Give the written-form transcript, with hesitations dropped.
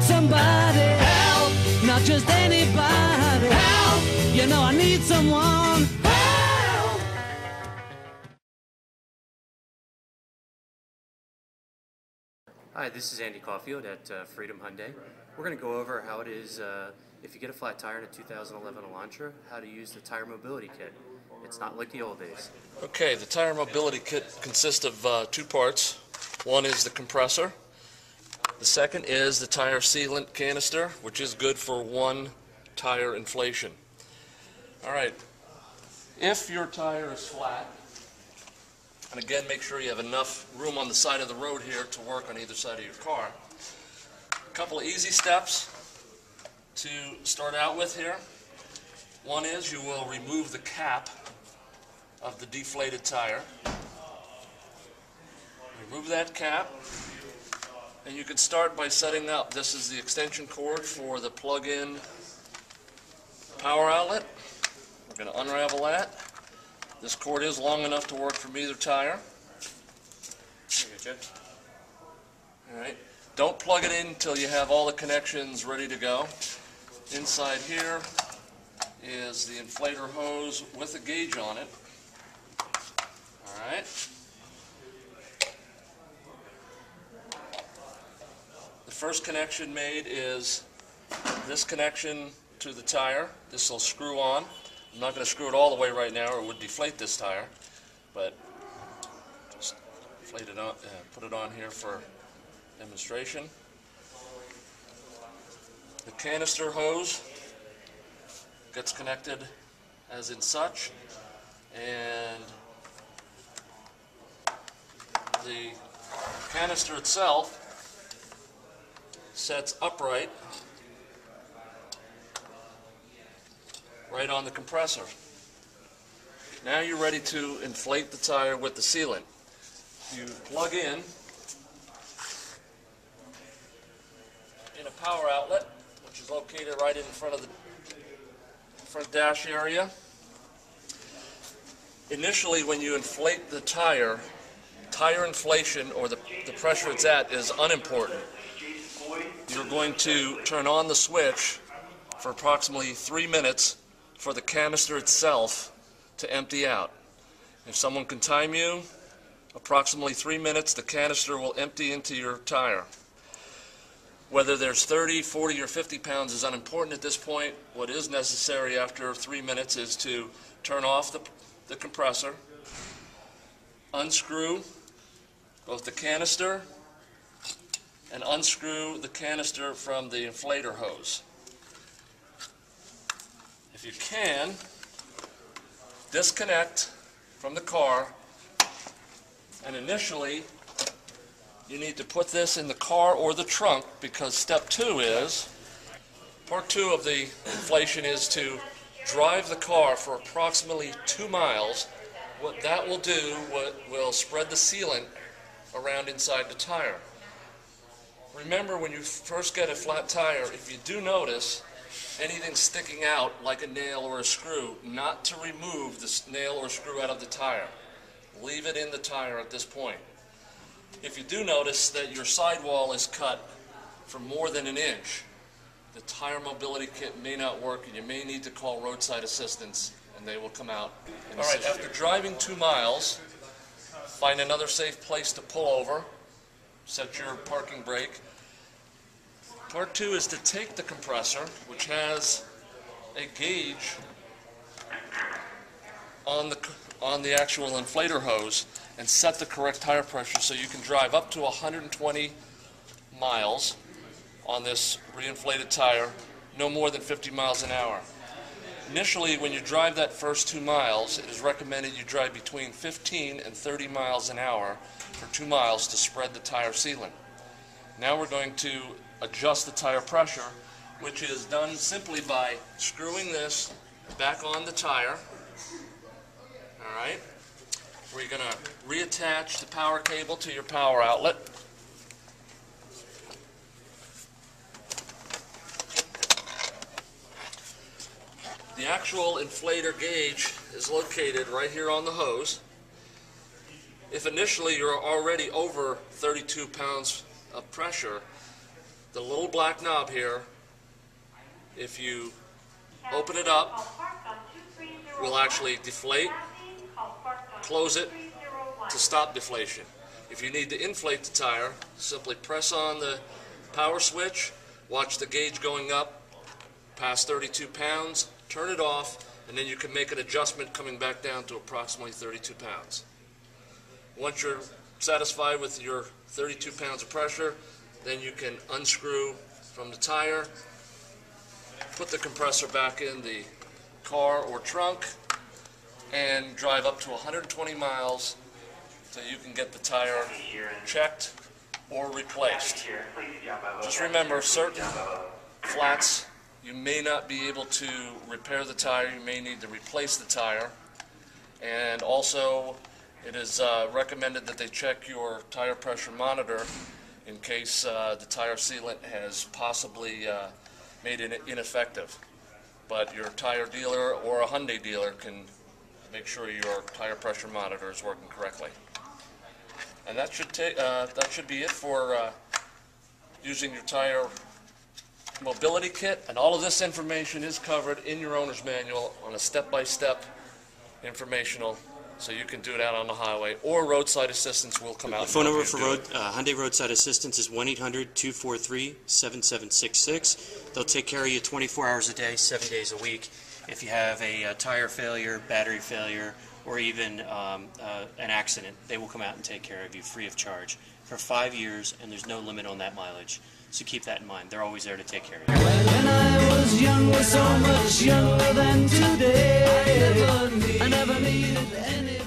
need somebody help, not just anybody help. You know I need someone help. Hi, this is Andy Caulfield at Freedom Hyundai. We're going to go over how it is, if you get a flat tire in a 2011 Elantra, how to use the Tire Mobility Kit. It's not like the old days. Okay, the Tire Mobility Kit consists of two parts. One is the compressor. The second is the tire sealant canister, which is good for one tire inflation. Alright, if your tire is flat, and again make sure you have enough room on the side of the road here to work on either side of your car. A couple of easy steps to start out with here. One is you will remove the cap of the deflated tire. Remove that cap, and you can start by setting up. This is the extension cord for the plug-in power outlet. We're going to unravel that. This cord is long enough to work from either tire. Alright, don't plug it in until you have all the connections ready to go. Inside here is the inflator hose with a gauge on it. Alright. The first connection made is this connection to the tire. This will screw on. I'm not going to screw it all the way right now or it would deflate this tire, but just inflate it on, put it on here for demonstration. The canister hose gets connected as in such, and the canister itself sets upright right on the compressor. Now you're ready to inflate the tire with the sealant. You plug in a power outlet, which is located right in front of the front dash area. Initially, when you inflate the tire inflation, or the pressure it's at, is unimportant. You're going to turn on the switch for approximately 3 minutes for the canister itself to empty out. If someone can time you, approximately 3 minutes, the canister will empty into your tire. Whether there's 30, 40, or 50 pounds is unimportant at this point. What is necessary after 3 minutes is to turn off the compressor, unscrew both the canister and unscrew the canister from the inflator hose. If you can, disconnect from the car, and initially you need to put this in the car or the trunk, because step 2 is, part 2 of the inflation is to drive the car for approximately 2 miles. What that will do will spread the sealant around inside the tire. Remember, when you first get a flat tire, if you do notice anything sticking out like a nail or a screw, not to remove the nail or screw out of the tire. Leave it in the tire at this point. If you do notice that your sidewall is cut for more than 1 inch, the Tire Mobility Kit may not work, and you may need to call roadside assistance, and they will come out. Alright, after driving 2 miles, find another safe place to pull over, set your parking brake. Part 2 is to take the compressor, which has a gauge on the actual inflator hose, and set the correct tire pressure so you can drive up to 120 miles on this reinflated tire, no more than 50 miles an hour. Initially, when you drive that first 2 miles, it is recommended you drive between 15 and 30 miles an hour for 2 miles to spread the tire sealant. Now we're going to adjust the tire pressure, which is done simply by screwing this back on the tire. Alright, we're going to reattach the power cable to your power outlet. The actual inflator gauge is located right here on the hose. If initially you're already over 32 pounds of pressure, the little black knob here, if you open it up, will actually deflate. Close it to stop deflation. If you need to inflate the tire, simply press on the power switch, watch the gauge going up past 32 pounds, turn it off, and then you can make an adjustment coming back down to approximately 32 pounds. Once you're satisfied with your 32 pounds of pressure, then you can unscrew from the tire, put the compressor back in the car or trunk, and drive up to 120 miles so you can get the tire checked or replaced. Just remember, certain flats you may not be able to repair the tire, you may need to replace the tire, and also it is recommended that they check your tire pressure monitor in case the tire sealant has possibly made it ineffective. But your tire dealer or a Hyundai dealer can make sure your tire pressure monitor is working correctly. And that should be it for using your tire mobility kit. And all of this information is covered in your owner's manual on a step-by-step informational, so you can do it out on the highway, or roadside assistance will come out. The phone number for Hyundai Roadside Assistance is 1-800-243-7766. They'll take care of you 24 hours a day, 7 days a week. If you have a tire failure, battery failure, or even an accident, they will come out and take care of you free of charge for 5 years, and there's no limit on that mileage. So keep that in mind. They're always there to take care of you. When I was younger, so much younger than today, I never needed any